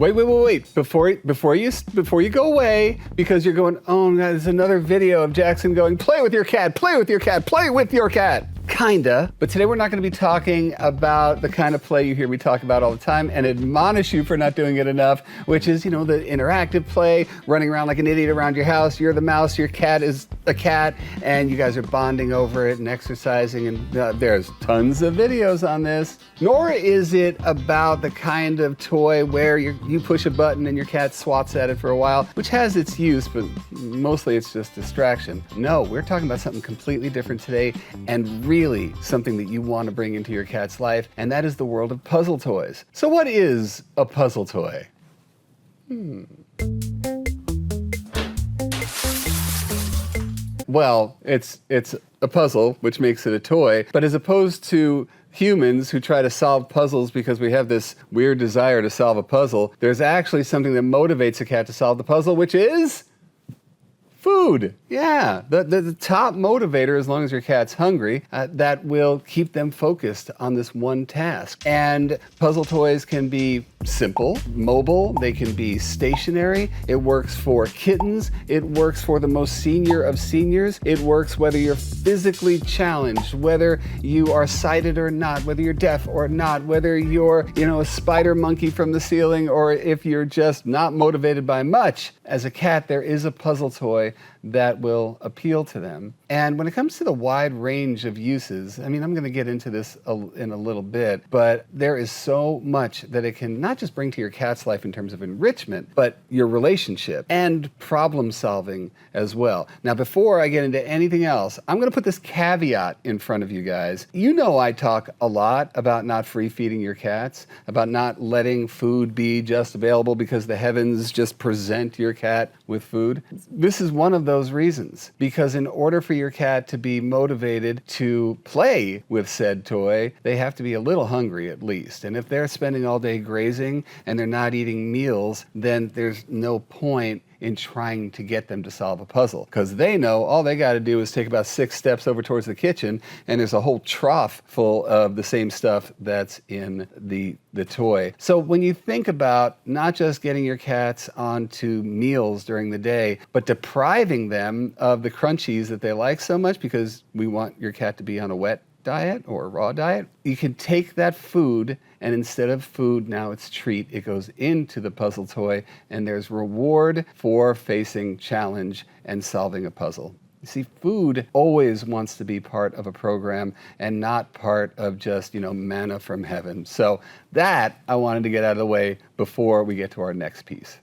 Wait. Before you go away, because you're going, oh, God, there's another video of Jackson going, play with your cat, play with your cat, play with your cat. Kinda. But today we're not going to be talking about the kind of play you hear me talk about all the time and admonish you for not doing it enough, which is, the interactive play, running around like an idiot around your house. You're the mouse, your cat is a cat, and you guys are bonding over it and exercising, and there's tons of videos on this. Nor is it about the kind of toy where you push a button and your cat swats at it for a while, which has its use, but mostly it's just distraction. No, we're talking about something completely different today, and really something that you want to bring into your cat's life, and that is the world of puzzle toys. So what is a puzzle toy? Well, it's a puzzle, which makes it a toy, but as opposed to humans who try to solve puzzles because we have this weird desire to solve a puzzle, there's actually something that motivates a cat to solve the puzzle, which is food. Yeah, the top motivator, as long as your cat's hungry, that will keep them focused on this one task. And puzzle toys can be simple, mobile, they can be stationary. It works for kittens. It works for the most senior of seniors. It works whether you're physically challenged, whether you are sighted or not, whether you're deaf or not, whether you're, a spider monkey from the ceiling, or if you're just not motivated by much. As a cat, there is a puzzle toy that will appeal to them. And when it comes to the wide range of uses, I'm going to get into this in a little bit, but there is so much that it can not just bring to your cat's life in terms of enrichment, but your relationship and problem solving as well. Now, before I get into anything else, I'm going to put this caveat in front of you guys. I talk a lot about not free feeding your cats, about not letting food be just available because the heavens just present your cat with food. This is one of those reasons, because in order for your cat to be motivated to play with said toy, they have to be a little hungry at least. And if they're spending all day grazing and they're not eating meals, then there's no point in trying to get them to solve a puzzle, because they know all they got to do is take about 6 steps over towards the kitchen and there's a whole trough full of the same stuff that's in the toy. So when you think about not just getting your cats onto meals during the day, but depriving them of the crunchies that they like so much, because we want your cat to be on a wet diet or a raw diet, you can take that food, and instead of food, now it's treat. It goes into the puzzle toy, and there's reward for facing challenge and solving a puzzle. You see, food always wants to be part of a program and not part of just, manna from heaven. So that I wanted to get out of the way before we get to our next piece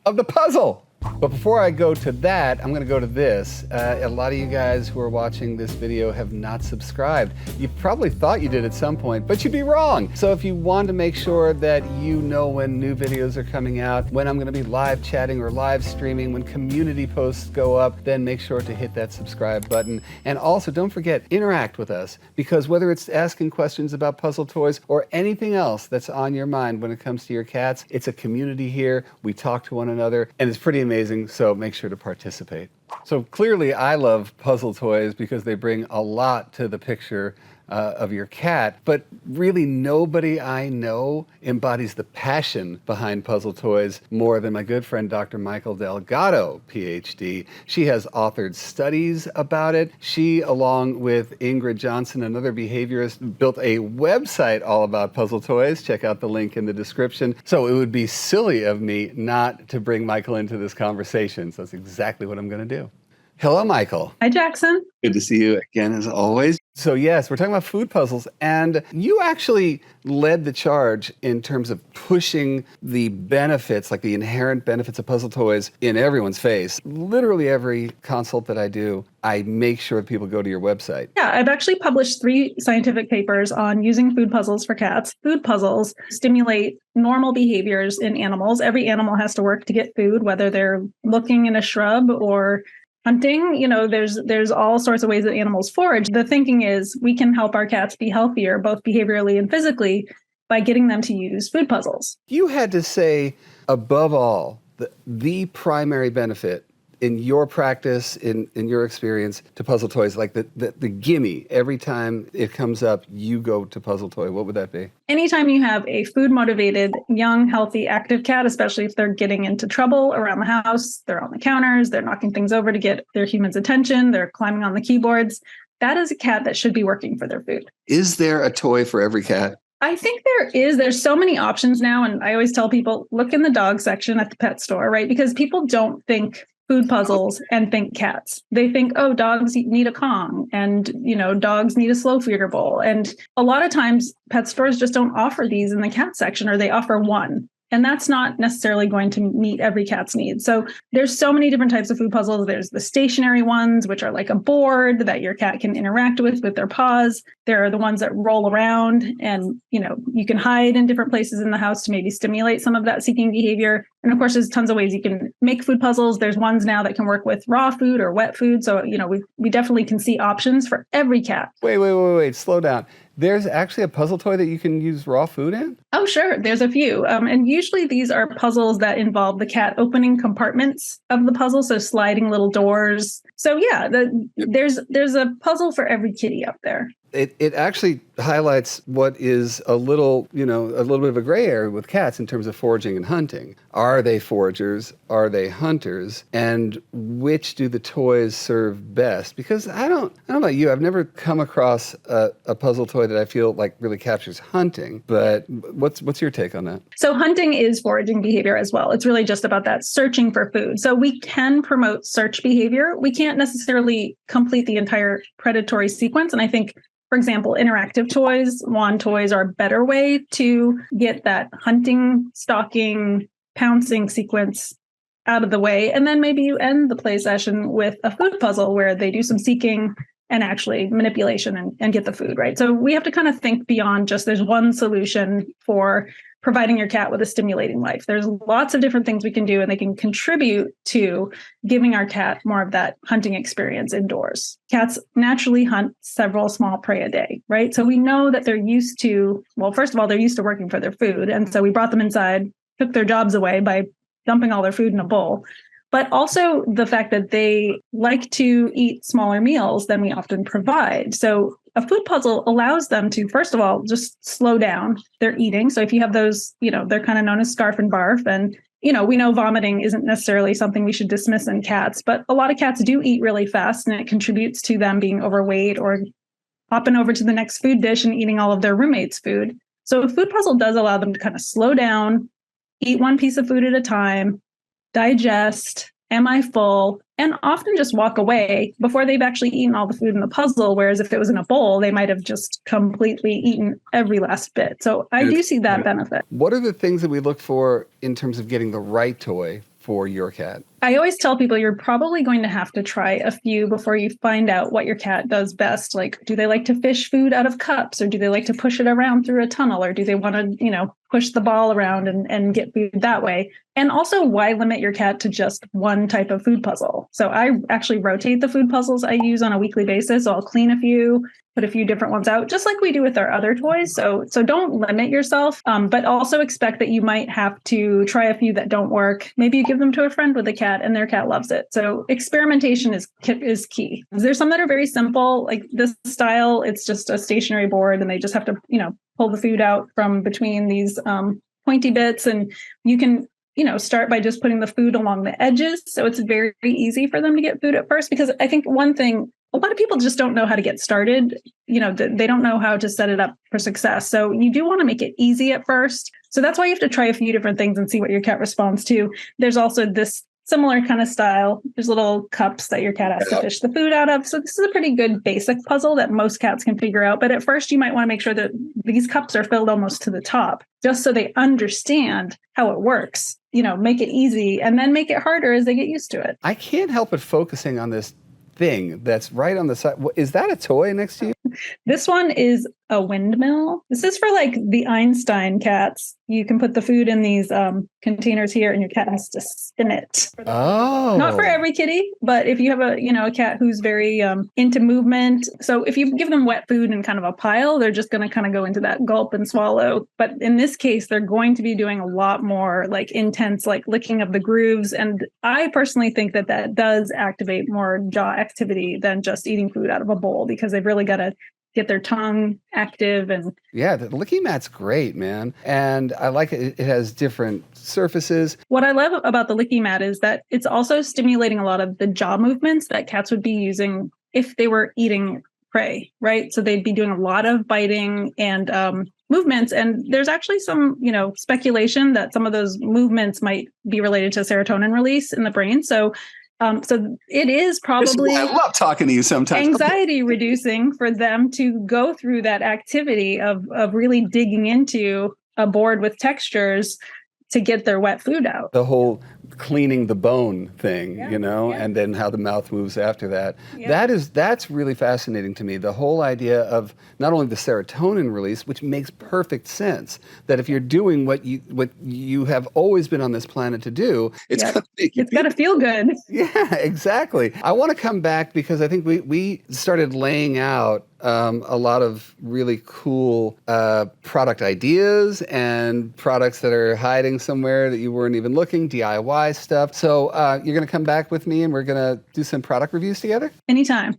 of the puzzle. But before I go to that, I'm going to go to this. A lot of you guys who are watching this video have not subscribed. You probably thought you did at some point, but you'd be wrong. So if you want to make sure that you know when new videos are coming out, when I'm going to be live chatting or live streaming, when community posts go up, then make sure to hit that subscribe button. And also don't forget, interact with us, because whether it's asking questions about puzzle toys or anything else that's on your mind when it comes to your cats, it's a community here. We talk to one another, and it's pretty amazing, so make sure to participate. So clearly I love puzzle toys because they bring a lot to the picture of your cat, but really nobody I know embodies the passion behind puzzle toys more than my good friend Dr. Mikel Delgado, PhD. She has authored studies about it. She, along with Ingrid Johnson, another behaviorist, built a website all about puzzle toys. Check out the link in the description. So it would be silly of me not to bring Mikel into this conversation. So that's exactly what I'm going to do. Hello, Mikel. Hi, Jackson. Good to see you again, as always. So yes, we're talking about food puzzles, and you actually led the charge in terms of pushing the benefits, like the inherent benefits of puzzle toys in everyone's face. Literally every consult that I do, I make sure that people go to your website. Yeah, I've actually published 3 scientific papers on using food puzzles for cats. Food puzzles stimulate normal behaviors in animals. Every animal has to work to get food, whether they're looking in a shrub or hunting. There's all sorts of ways that animals forage. The thinking is we can help our cats be healthier, both behaviorally and physically, by getting them to use food puzzles. You had to say, above all, the primary benefit in your practice, in your experience, to puzzle toys? Like the gimme, every time it comes up, you go to puzzle toy. What would that be? Anytime you have a food-motivated, young, healthy, active cat, especially if they're getting into trouble around the house, they're on the counters, they're knocking things over to get their human's attention, they're climbing on the keyboards, that is a cat that should be working for their food. Is there a toy for every cat? I think there is. There's so many options now. And I always tell people, look in the dog section at the pet store, right? Because people don't think food puzzles and think cats. They think, oh, dogs need a Kong and, dogs need a slow feeder bowl. And a lot of times pet stores just don't offer these in the cat section, or they offer one. And that's not necessarily going to meet every cat's needs. So there's so many different types of food puzzles. There's the stationary ones, which are like a board that your cat can interact with their paws. There are the ones that roll around and, you can hide in different places in the house to maybe stimulate some of that seeking behavior. And of course, there's tons of ways you can make food puzzles. There's ones now that can work with raw food or wet food. So, we definitely can see options for every cat. Wait, slow down. There's actually a puzzle toy that you can use raw food in? Oh, sure. There's a few. And usually these are puzzles that involve the cat opening compartments of the puzzle. So sliding little doors. So yeah, there's a puzzle for every kitty up there. It actually highlights what is a little bit of a gray area with cats in terms of foraging and hunting. Are they foragers? Are they hunters? And which do the toys serve best? Because I don't know about you, I've never come across a puzzle toy that I feel like really captures hunting. But what's your take on that? So hunting is foraging behavior as well. It's really just about that searching for food. So we can promote search behavior. We can't necessarily complete the entire predatory sequence. And I think, for example, interactive toys, wand toys are a better way to get that hunting, stalking, pouncing sequence out of the way. And then maybe you end the play session with a food puzzle where they do some seeking and actually manipulation and get the food, right? So we have to kind of think beyond just there's one solution for providing your cat with a stimulating life. There's lots of different things we can do, and they can contribute to giving our cat more of that hunting experience indoors. Cats naturally hunt several small prey a day, right? So we know that they're used to, well, first of all, they're used to working for their food. And so we brought them inside, took their jobs away by dumping all their food in a bowl. But also the fact that they like to eat smaller meals than we often provide. So a food puzzle allows them to, first of all, just slow down their eating. So if you have those, they're kind of known as scarf and barf. And, we know vomiting isn't necessarily something we should dismiss in cats, but a lot of cats do eat really fast, and it contributes to them being overweight or hopping over to the next food dish and eating all of their roommates' food. So a food puzzle does allow them to kind of slow down, eat one piece of food at a time, digest, am I full, and often just walk away before they've actually eaten all the food in the puzzle. Whereas if it was in a bowl, they might have just completely eaten every last bit. So I do see that benefit. What are the things that we look for in terms of getting the right toy for your cat? I always tell people you're probably going to have to try a few before you find out what your cat does best. Like, do they like to fish food out of cups, or do they like to push it around through a tunnel, or do they want to, push the ball around and get food that way? And also, why limit your cat to just one type of food puzzle? So I actually rotate the food puzzles I use on a weekly basis. So I'll clean a few, put a few different ones out, just like we do with our other toys. So don't limit yourself, but also expect that you might have to try a few that don't work. Maybe you give them to a friend with a cat and their cat loves it. So experimentation is key. There's some that are very simple, like this style. It's just a stationary board, and they just have to, pull the food out from between these pointy bits. And you can, start by just putting the food along the edges. So it's very easy for them to get food at first, because I think one thing, a lot of people just don't know how to get started. They don't know how to set it up for success. So you do want to make it easy at first. So that's why you have to try a few different things and see what your cat responds to. There's also this similar kind of style. There's little cups that your cat has to fish the food out of. So this is a pretty good basic puzzle that most cats can figure out. But at first, you might want to make sure that these cups are filled almost to the top, just so they understand how it works. Make it easy, and then make it harder as they get used to it. I can't help but focusing on this thing that's right on the side. Is that a toy next to you? This one is a windmill. This is for like the Einstein cats. You can put the food in these containers here, and your cat has to spin it. Oh. Not for every kitty, but if you have a cat who's very into movement. So if you give them wet food in kind of a pile, they're just going to kind of go into that gulp and swallow. But in this case, they're going to be doing a lot more like intense, like licking of the grooves. And I personally think that that does activate more jaw activity than just eating food out of a bowl, because they've really got to get their tongue active. And yeah, the Licky Mat's great, man. And I like it. It has different surfaces. What I love about the Licky Mat is that it's also stimulating a lot of the jaw movements that cats would be using if they were eating prey, right? So they'd be doing a lot of biting and movements. And there's actually some, speculation that some of those movements might be related to serotonin release in the brain. So it is probably, I love talking to you sometimes. Anxiety reducing for them to go through that activity of really digging into a board with textures to get their wet food out. The whole cleaning the bone thing, Yeah. and then how the mouth moves after that. Yeah. That's really fascinating to me. The whole idea of not only the serotonin release, which makes perfect sense, that if you're doing what you have always been on this planet to do, It's got to feel good. yeah, exactly. I want to come back because I think we started laying out a lot of really cool product ideas and products that are hiding somewhere that you weren't even looking, DIY stuff. So you're going to come back with me and we're going to do some product reviews together? Anytime.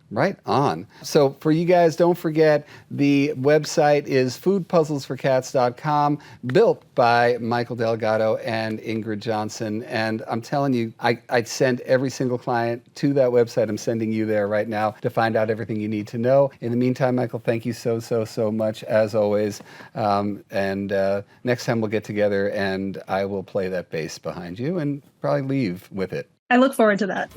Right on. So for you guys, don't forget the website is foodpuzzlesforcats.com, built by Mikel Delgado and Ingrid Johnson. And I'm telling you, I send every single client to that website. I'm sending you there right now to find out everything you need to know. In the meantime, Mikel, thank you so much, as always. And next time we'll get together and I will play that bass behind you and probably leave with it. I look forward to that.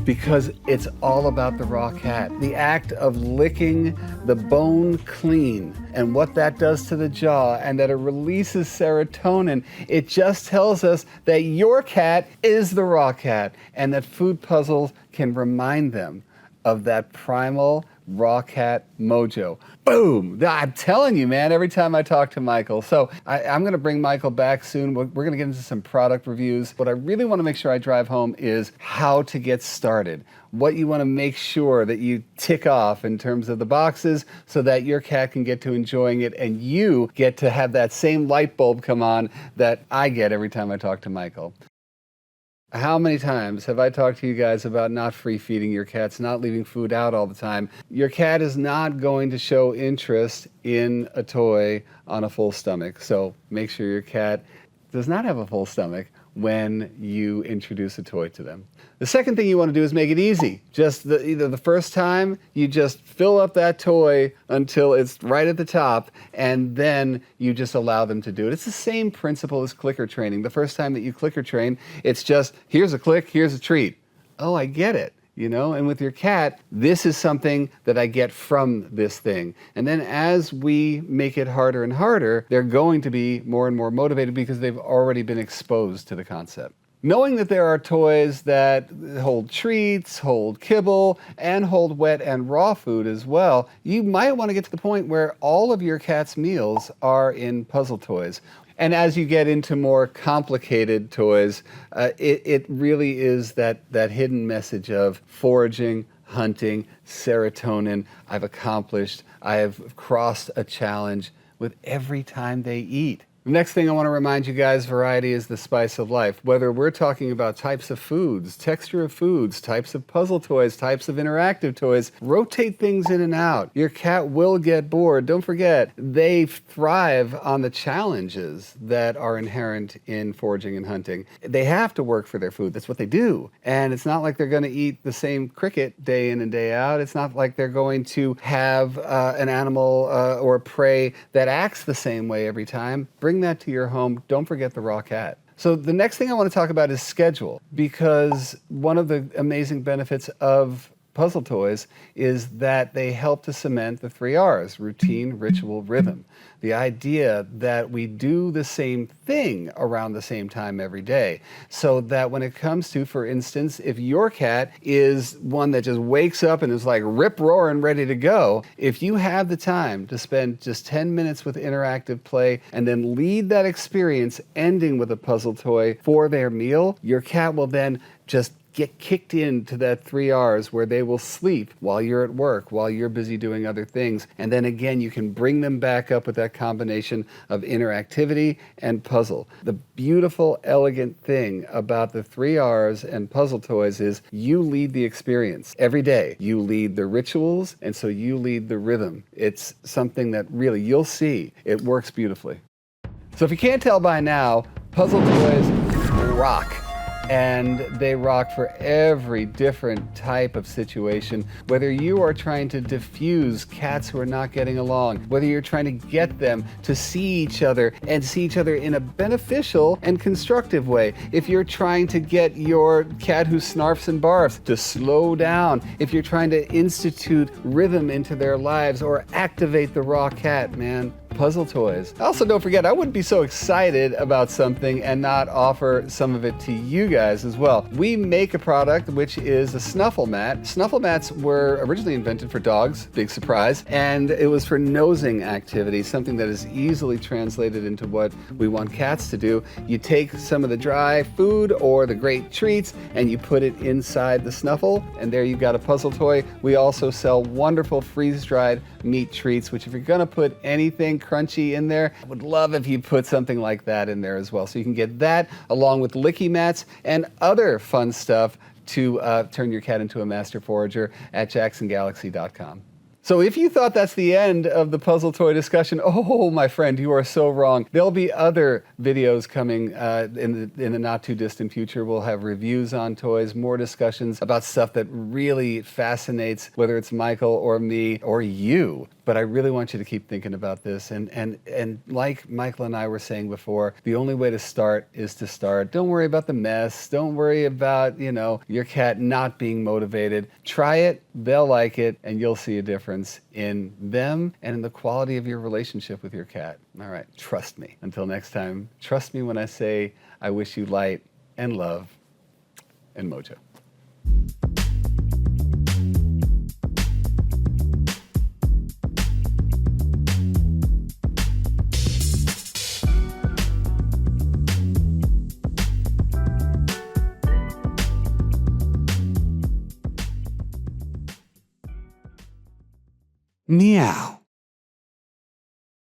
Because it's all about the raw cat. The act of licking the bone clean and what that does to the jaw, and that it releases serotonin. It just tells us that your cat is the raw cat, and that food puzzles can remind them of that primal raw cat mojo. Boom! I'm telling you, man, every time I talk to Mikel. So I'm going to bring Mikel back soon. We're going to get into some product reviews. What I really want to make sure I drive home is how to get started. What you want to make sure that you tick off in terms of the boxes so that your cat can get to enjoying it and you get to have that same light bulb come on that I get every time I talk to Mikel. How many times have I talked to you guys about not free feeding your cats, not leaving food out all the time? Your cat is not going to show interest in a toy on a full stomach. So make sure your cat does not have a full stomach when you introduce a toy to them. The second thing you want to do is make it easy. Just either the first time, you just fill up that toy until it's right at the top, and then you just allow them to do it. It's the same principle as clicker training. The first time that you clicker train, it's just, here's a click, here's a treat. Oh, I get it. And with your cat, this is something that I get from this thing. And then as we make it harder and harder, they're going to be more and more motivated because they've already been exposed to the concept. Knowing that there are toys that hold treats, hold kibble, and hold wet and raw food as well, you might want to get to the point where all of your cat's meals are in puzzle toys. And as you get into more complicated toys, it really is that hidden message of foraging, hunting, serotonin. I've accomplished, I have crossed a challenge with every time they eat. The next thing I want to remind you guys, variety is the spice of life. Whether we're talking about types of foods, texture of foods, types of puzzle toys, types of interactive toys, rotate things in and out. Your cat will get bored. Don't forget, they thrive on the challenges that are inherent in foraging and hunting. They have to work for their food. That's what they do. And it's not like they're going to eat the same cricket day in and day out. It's not like they're going to have an animal or prey that acts the same way every time. Bring that to your home. Don't forget the raw cat. So the next thing I want to talk about is schedule, because one of the amazing benefits of puzzle toys is that they help to cement the 3 R's: routine, ritual, rhythm. The idea that we do the same thing around the same time every day. So that when it comes to, for instance, if your cat is one that just wakes up and is like rip-roaring ready to go, if you have the time to spend just 10 minutes with interactive play and then lead that experience ending with a puzzle toy for their meal, your cat will then just get kicked into that 3 R's where they will sleep while you're at work, while you're busy doing other things. And then again, you can bring them back up with that combination of interactivity and puzzle. The beautiful, elegant thing about the 3 R's and puzzle toys is you lead the experience every day. You lead the rituals, and so you lead the rhythm. It's something that really you'll see. It works beautifully. So if you can't tell by now, puzzle toys rock. And they rock for every different type of situation. Whether you are trying to diffuse cats who are not getting along, whether you're trying to get them to see each other and see each other in a beneficial and constructive way. If you're trying to get your cat who snarfs and barfs to slow down, if you're trying to institute rhythm into their lives or activate the raw cat, man, puzzle toys. Also, don't forget, I wouldn't be so excited about something and not offer some of it to you guys as well. We make a product which is a Snuffle Mat. Snuffle Mats were originally invented for dogs, big surprise, and it was for nosing activity, something that is easily translated into what we want cats to do. You take some of the dry food or the great treats and you put it inside the Snuffle, and there you've got a puzzle toy. We also sell wonderful freeze-dried meat treats, which if you're gonna put anything crunchy in there, I would love if you put something like that in there as well. So you can get that along with licky mats and other fun stuff to turn your cat into a master forager at jacksongalaxy.com. So if you thought that's the end of the puzzle toy discussion, oh, my friend, you are so wrong. There'll be other videos coming in the not too distant future. We'll have reviews on toys, more discussions about stuff that really fascinates, whether it's Michael or me or you. But I really want you to keep thinking about this. And like Michael and I were saying before, the only way to start is to start. Don't worry about the mess. Don't worry about, your cat not being motivated. Try it, they'll like it, and you'll see a difference in them and in the quality of your relationship with your cat. All right, trust me. Until next time, trust me when I say I wish you light and love and mojo. Meow.